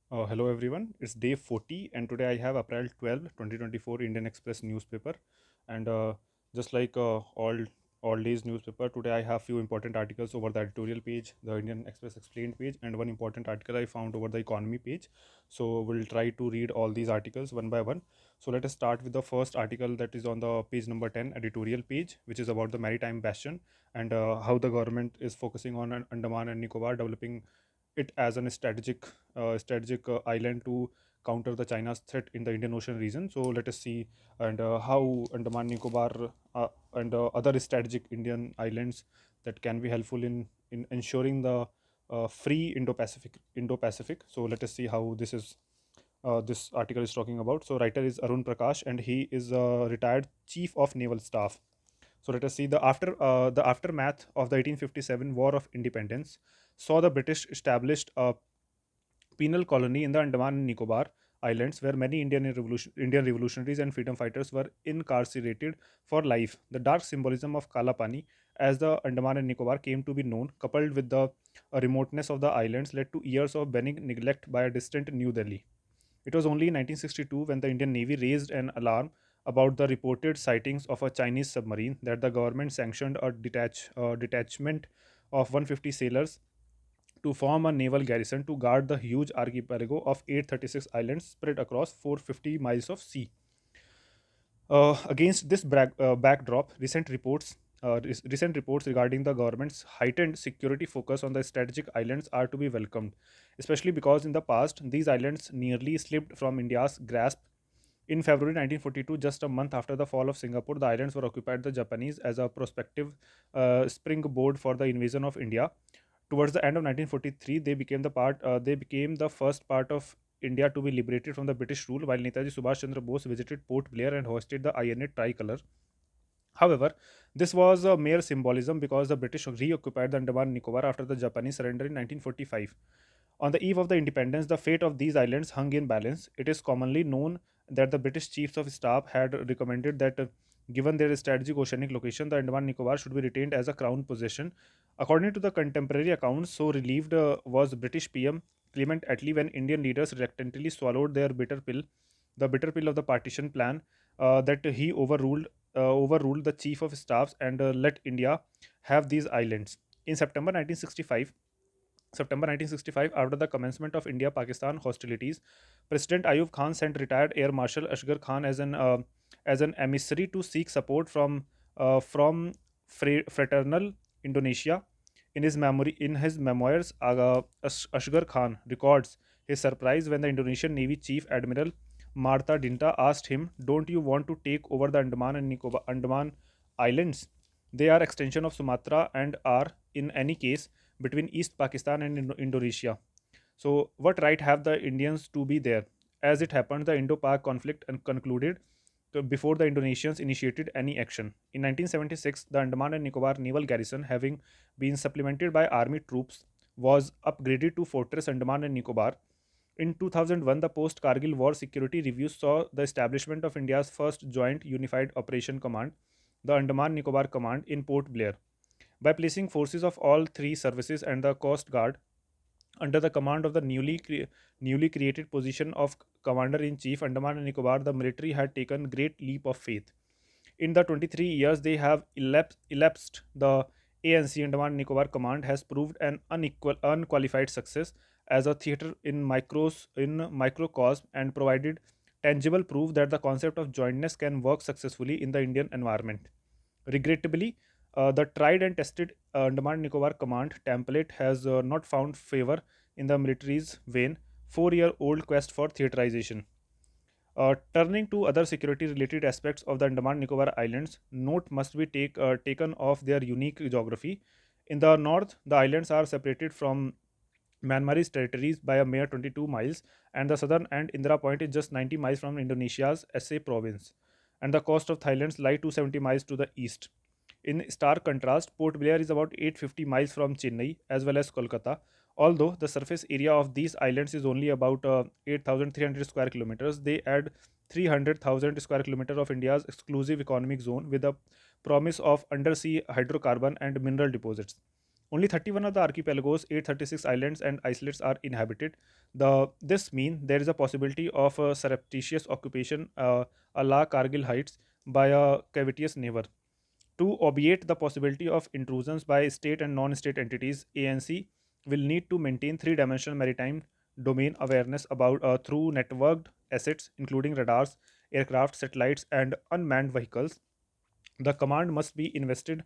Hello everyone, it's day 40 and today I have April 12, 2024 Indian Express newspaper and just like all days newspaper, today I have few important articles over the editorial page, the Indian Express explained page, and one important article I found over the economy page. So we'll try to read all these articles one by one. So let us start with the first article that is on the page number 10 editorial page, which is about the maritime bastion and how the government is focusing on Andaman and Nicobar, developing it as an strategic island to counter the China's threat in the Indian Ocean region. So let us see and how Andaman Nicobar and other strategic Indian islands that can be helpful in ensuring the free Indo-Pacific. So let us see how this article is talking about. So writer is Arun Prakash and he is a retired chief of naval staff. So let us see the aftermath of the 1857 War of Independence saw the British established a penal colony in the Andaman and Nicobar Islands, where many Indian revolutionaries and freedom fighters were incarcerated for life. The dark symbolism of Kala Pani, as the Andaman and Nicobar came to be known, coupled with the remoteness of the islands, led to years of benign neglect by a distant New Delhi. It was only in 1962 when the Indian Navy raised an alarm about the reported sightings of a Chinese submarine that the government sanctioned a detachment of 150 sailors to form a naval garrison to guard the huge archipelago of 836 islands spread across 450 miles of sea. Against this backdrop, recent reports regarding the government's heightened security focus on the strategic islands are to be welcomed, especially because in the past these islands nearly slipped from India's grasp. In February 1942, just a month after the fall of Singapore, the islands were occupied by the Japanese as a prospective springboard for the invasion of India. Towards the end of 1943, they became the first part of India to be liberated from the British rule, while Netaji Subhash Chandra Bose visited Port Blair and hoisted the INA Tricolour. However, this was a mere symbolism because the British reoccupied the Andaman and Nicobar after the Japanese surrender in 1945. On the eve of the independence, the fate of these islands hung in balance. It is commonly known that the British chiefs of staff had recommended that, given their strategic oceanic location, the Andaman and Nicobar should be retained as a crown possession. According to the contemporary accounts, so relieved was British PM Clement Attlee when Indian leaders reluctantly swallowed the bitter pill of the partition plan, that he overruled the chief of staffs and let India have these islands. In September 1965, after the commencement of India Pakistan hostilities, President Ayub Khan sent retired Air Marshal Ashgar Khan as an emissary to seek support from fraternal Indonesia. In his memoirs, Ashgar Khan records his surprise when the Indonesian Navy Chief Admiral Martha Dinta asked him, "Don't you want to take over the Andaman Islands? They are extension of Sumatra and are, in any case, between East Pakistan and Indonesia. So, what right have the Indians to be there?" As it happened, the Indo-Pak conflict concluded before the Indonesians initiated any action. In 1976, the Andaman and Nicobar naval garrison, having been supplemented by army troops, was upgraded to Fortress Andaman and Nicobar. In 2001, the post Kargil War Security Review saw the establishment of India's first joint unified operation command, the Andaman Nicobar Command, in Port Blair. By placing forces of all three services and the Coast Guard under the command of the newly created position of Commander in Chief Andaman and Nicobar, the military had taken great leap of faith. In the 23 years they have elapsed, the ANC Andaman and Nicobar Command has proved an unqualified success as a theater in microcosm and provided tangible proof that the concept of jointness can work successfully in the Indian environment. Regrettably, the tried and tested Andaman and Nicobar Command template has not found favor in the military's vain 4-year-old quest for theaterization. Turning to other security related aspects of the Andaman Nicobar Islands, note must be taken of their unique geography. In the north, the islands are separated from Myanmar's territories by a mere 22 miles, and the southern end, Indira Point, is just 90 miles from Indonesia's Aceh province, and the coast of Thailand lies 270 miles to the east. In stark contrast, Port Blair is about 850 miles from Chennai as well as Kolkata. Although the surface area of these islands is only about 8,300 square kilometers, they add 300,000 square kilometers of India's exclusive economic zone with a promise of undersea hydrocarbon and mineral deposits. Only 31 of the archipelagos, 836 islands and islets are inhabited. This means there is a possibility of a surreptitious occupation a la Kargil Heights by a covetous neighbor. To obviate the possibility of intrusions by state and non-state entities, ANC will need to maintain three-dimensional maritime domain awareness about through networked assets, including radars, aircraft, satellites, and unmanned vehicles. The command must be invested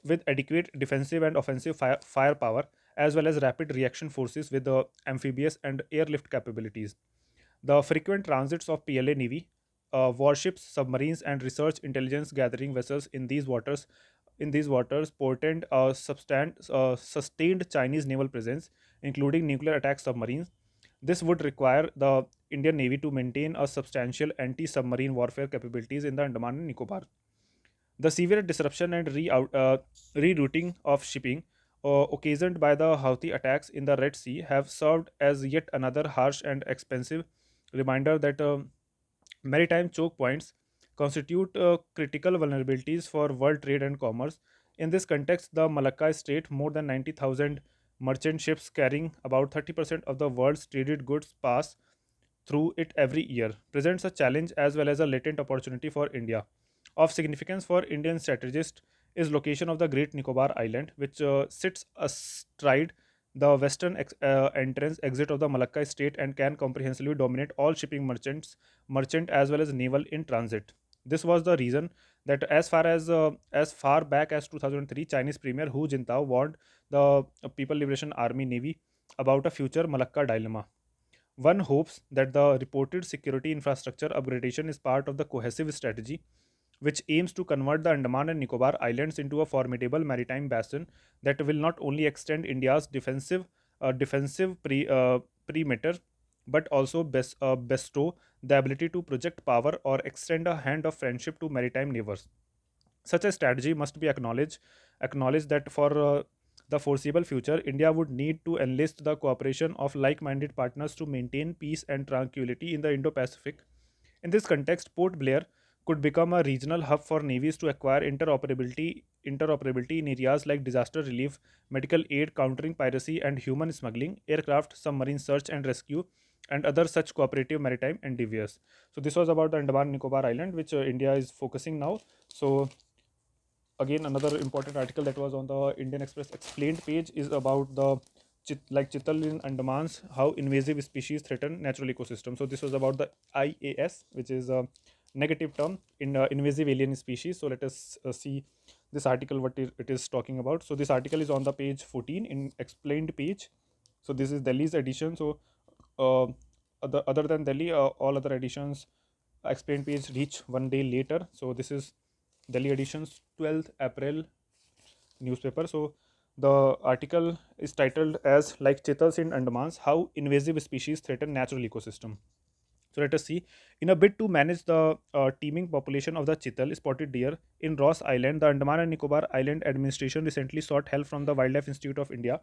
with adequate defensive and offensive firepower, as well as rapid reaction forces with the amphibious and airlift capabilities. The frequent transits of PLA Navy, warships, submarines, and research intelligence gathering vessels in these waters portend a sustained Chinese naval presence, including nuclear attack submarines. This would require the Indian Navy to maintain a substantial anti-submarine warfare capabilities in the Andaman and Nicobar. The severe disruption and rerouting of shipping occasioned by the Houthi attacks in the Red Sea have served as yet another harsh and expensive reminder that maritime choke points constitute critical vulnerabilities for world trade and commerce. In this context, the Malacca Strait, more than 90,000 merchant ships carrying about 30% of the world's traded goods, pass through it every year, presents a challenge as well as a latent opportunity for India. Of significance for Indian strategists is location of the Great Nicobar Island, which sits astride the western entrance exit of the Malacca Strait and can comprehensively dominate all shipping merchant as well as naval in transit. This was the reason that as far back as 2003, Chinese Premier Hu Jintao warned the People Liberation Army Navy about a future Malacca dilemma. One hopes that the reported security infrastructure upgradation is part of the cohesive strategy which aims to convert the Andaman and Nicobar Islands into a formidable maritime basin that will not only extend India's defensive perimeter but also bestow the ability to project power or extend a hand of friendship to maritime neighbors. Such a strategy must be acknowledged that for the foreseeable future, India would need to enlist the cooperation of like-minded partners to maintain peace and tranquility in the Indo-Pacific. In this context, Port Blair could become a regional hub for navies to acquire interoperability in areas like disaster relief, medical aid, countering piracy and human smuggling, aircraft, submarine search and rescue, and other such cooperative maritime endeavors. So this was about the Andaman and Nicobar Island, which India is focusing now. So again, another important article that was on the Indian Express explained page is about the chital in Andamans, how invasive species threaten natural ecosystem. So this was about the IAS, which is a negative term in invasive alien species. So let us see this article what it is talking about. So this article is on the page 14 in explained page. So this is Delhi's edition. So uh, other than Delhi, all other editions explained page reach one day later. So this is Delhi edition's 12th April newspaper. So the article is titled as like chitals in Andamans, how invasive species threaten natural ecosystem. So let us see. In a bid to manage the teeming population of the chital spotted deer in Ross Island, the Andaman and Nicobar Island Administration recently sought help from the Wildlife Institute of India.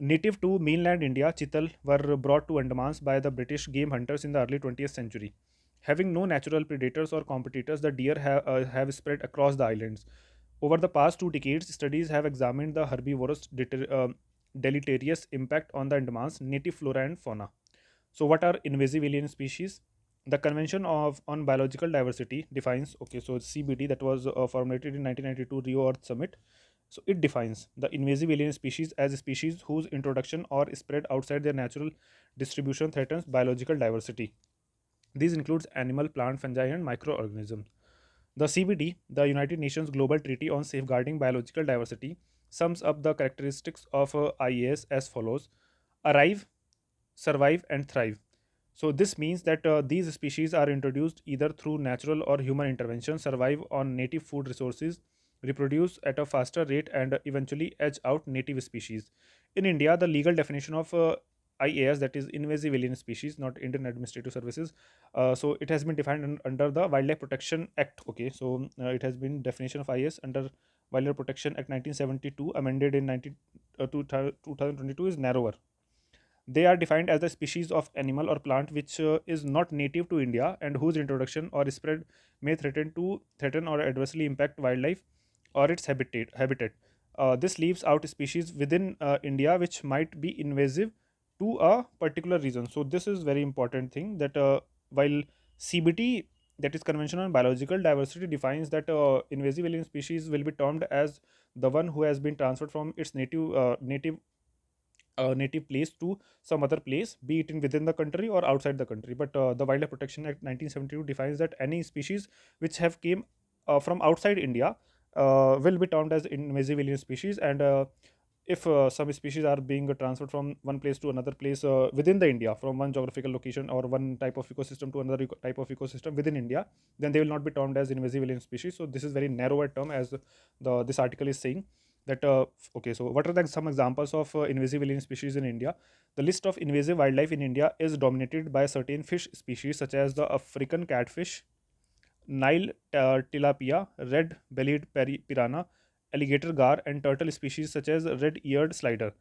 Native to mainland India, chital were brought to Andamans by the British game hunters in the early 20th century. Having no natural predators or competitors, the deer have spread across the islands. Over the past 2 decades, studies have examined the herbivorous deleterious impact on the Andaman's native flora and fauna. So, what are invasive alien species? The Convention of on Biological Diversity defines, okay, so CBD that was formulated in 1992 Rio Earth Summit. So it defines the invasive alien species as a species whose introduction or spread outside their natural distribution threatens biological diversity. These includes animal, plant, fungi, and microorganisms. The CBD, the United Nations Global Treaty on Safeguarding Biological Diversity, sums up the characteristics of IAS as follows: arrive, survive, and thrive. So this means that these species are introduced either through natural or human intervention, survive on native food resources, reproduce at a faster rate, and eventually edge out native species. In India, the legal definition of IAS, that is invasive alien species, not Indian Administrative Services. So it has been defined under the Wildlife Protection Act. Okay, so it has been definition of IAS under Wildlife Protection Act 1972, amended in 2022, is narrower. They are defined as the species of animal or plant which is not native to India and whose introduction or spread may threaten or adversely impact wildlife or its habitat. This leaves out species within India which might be invasive to a particular region. So this is very important thing that while CBT, that is Convention on Biological Diversity, defines that invasive alien species will be termed as the one who has been transferred from its native place to some other place, be it in within the country or outside the country. But the Wildlife Protection Act 1972 defines that any species which have came from outside India will be termed as invasive alien species. And if some species are being transferred from one place to another place within the India, from one geographical location or one type of ecosystem to another type of ecosystem within India, then they will not be termed as invasive alien species. So this is very narrower term, as the this article is saying that okay, so what are some examples of invasive alien species in India? The list of invasive wildlife in India is dominated by certain fish species such as the African catfish, Nile tilapia, red-bellied piranha, alligator gar, and turtle species such as red-eared slider.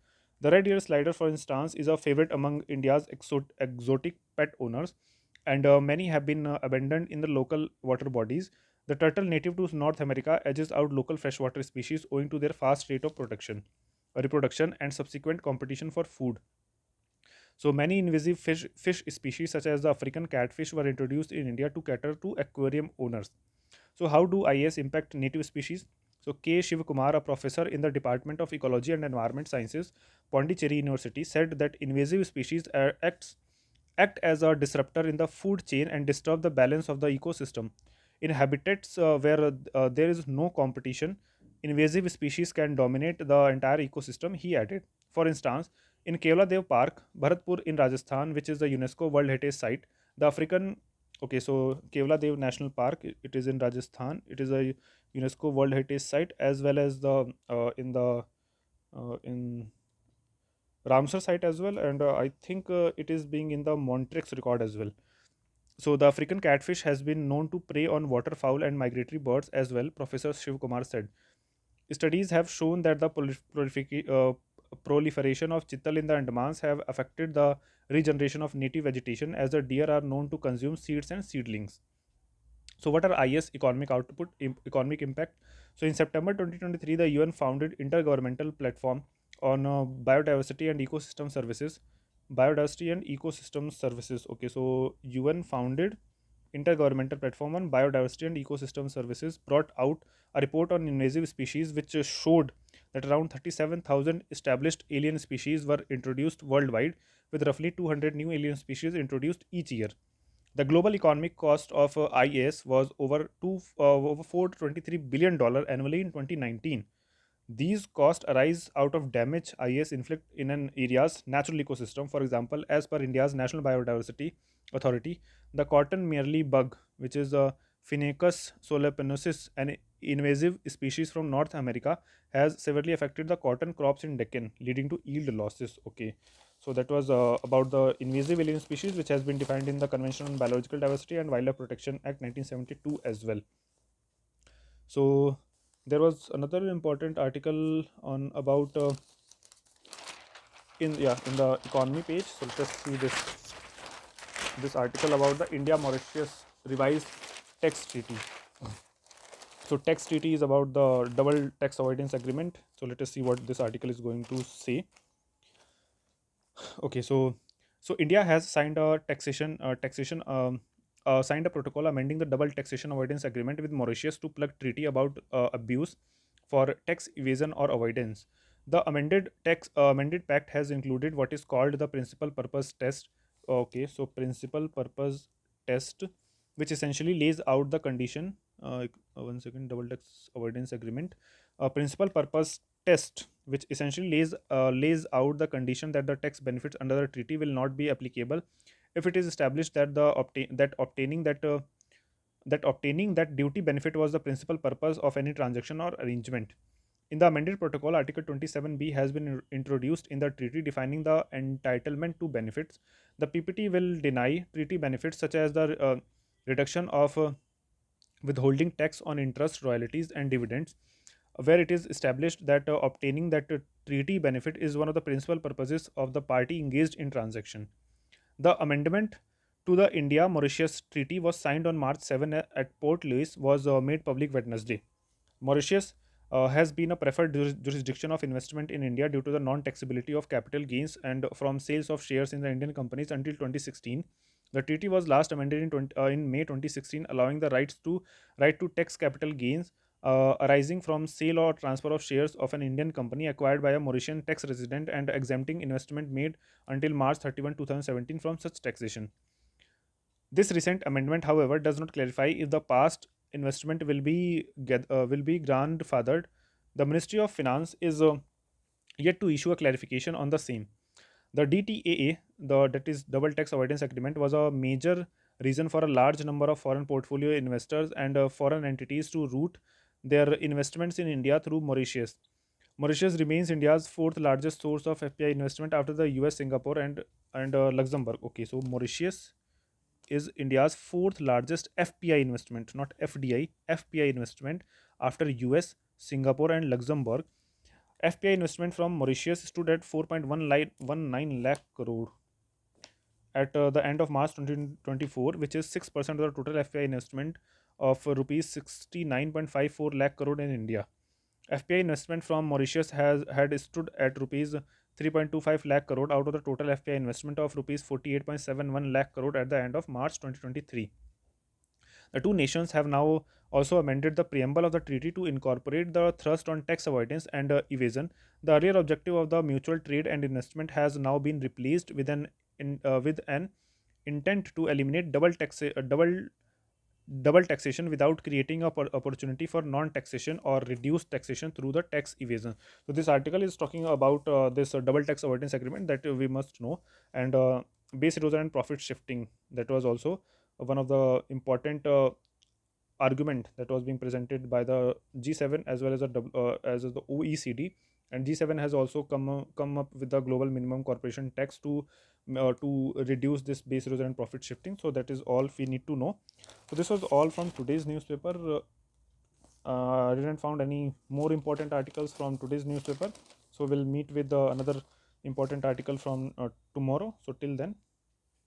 The red-eared slider, for instance, is a favorite among India's exotic pet owners, and many have been abandoned in the local water bodies. The turtle, native to North America, edges out local freshwater species owing to their fast rate of reproduction, and subsequent competition for food. So many invasive fish species such as the African catfish were introduced in India to cater to aquarium owners. So how do IAS impact native species? So K. Shivakumar, a professor in the Department of Ecology and Environment Sciences, Pondicherry University, said that invasive species act as a disruptor in the food chain and disturb the balance of the ecosystem. In habitats where there is no competition, invasive species can dominate the entire ecosystem, he added. For instance, in Kevladev Park, Bharatpur in Rajasthan, which is a UNESCO World Heritage Site, the African okay, so Kevladev National Park, it is in Rajasthan. It is a UNESCO World Heritage Site, as well as in Ramsar site as well, and I think it is being in the Montreux record as well. So the African catfish has been known to prey on waterfowl and migratory birds as well, Professor Shiv Kumar said. Studies have shown that the proliferation of chital in the Andamans have affected the regeneration of native vegetation, as the deer are known to consume seeds and seedlings. So, what are IS economic impact? So, in September 2023, the UN founded Intergovernmental Platform on Biodiversity and Ecosystem Services. Biodiversity and Ecosystem Services. Okay, so UN founded Intergovernmental Platform on Biodiversity and Ecosystem Services brought out a report on invasive species which showed that around 37,000 established alien species were introduced worldwide, with roughly 200 new alien species introduced each year. The global economic cost of IAS was over $423 billion annually in 2019. These costs arise out of damage IAS inflict in an area's natural ecosystem. For example, as per India's National Biodiversity Authority, the cotton merely bug, which is a Phoenicus solopinosis, an invasive species from North America, has severely affected the cotton crops in Deccan, leading to yield losses. Okay, so that was about the invasive alien species, which has been defined in the Convention on Biological Diversity and Wildlife Protection Act 1972 as well. So there was another important article on about in the economy page. So let us see this article about the India Mauritius revised tax treaty. So tax treaty is about the double tax avoidance agreement. So let us see what this article is going to say. Okay, so India has signed a taxation signed a protocol amending the double taxation avoidance agreement with Mauritius to plug treaty about abuse for tax evasion or avoidance. The amended pact has included what is called the principal purpose test. Okay, so principal purpose test, which essentially lays out the condition. One second, double tax avoidance agreement. Principal purpose test, which essentially lays out the condition that the tax benefits under the treaty will not be applicable if it is established that obtaining that duty benefit was the principal purpose of any transaction or arrangement. In the amended protocol, Article 27B has been introduced in the treaty defining the entitlement to benefits. The PPT will deny treaty benefits such as the reduction of withholding tax on interest, royalties, and dividends, where it is established that obtaining that treaty benefit is one of the principal purposes of the party engaged in transaction. The amendment to the India Mauritius Treaty was signed on March 7 at Port Louis, was made public Wednesday. Mauritius has been a preferred jurisdiction of investment in India due to the non-taxability of capital gains and from sales of shares in the Indian companies until 2016. The treaty was last amended in May 2016, allowing the right to tax capital gains arising from sale or transfer of shares of an Indian company acquired by a Mauritian tax resident and exempting investment made until March 31, 2017 from such taxation. This recent amendment, however, does not clarify if the past investment will be grandfathered. The Ministry of Finance is yet to issue a clarification on the same. The DTAA, that is Double Tax Avoidance Agreement, was a major reason for a large number of foreign portfolio investors and foreign entities to route their investments in India through Mauritius. Mauritius remains India's fourth largest source of FPI investment after the US, Singapore, and Luxembourg. Okay, so Mauritius is India's fourth largest FPI investment, not FDI, FPI investment after US, Singapore, and Luxembourg. FPI investment from Mauritius stood at 4.19 lakh crore at the end of March 2024, which is 6% of the total FPI investment of rupees 69.54 lakh crore in India. FPI investment from Mauritius has had stood at rupees 3.25 lakh crore out of the total FPI investment of rupees 48.71 lakh crore at the end of March 2023. The two nations have now also amended the preamble of the treaty to incorporate the thrust on tax avoidance and evasion. The earlier objective of the mutual trade and investment has now been replaced with an intent to eliminate double taxation without creating a opportunity for non-taxation or reduced taxation through the tax evasion. So this article is talking about this double tax avoidance agreement that we must know, and base erosion and profit shifting. That was also one of the important argument that was being presented by the G7 as well as the OECD. And G7 has also come up with the global minimum corporation tax to reduce this base erosion and profit shifting. So that is all we need to know. So this was all from today's newspaper. I didn't found any more important articles from today's newspaper. So we'll meet with another important article from tomorrow. So till then,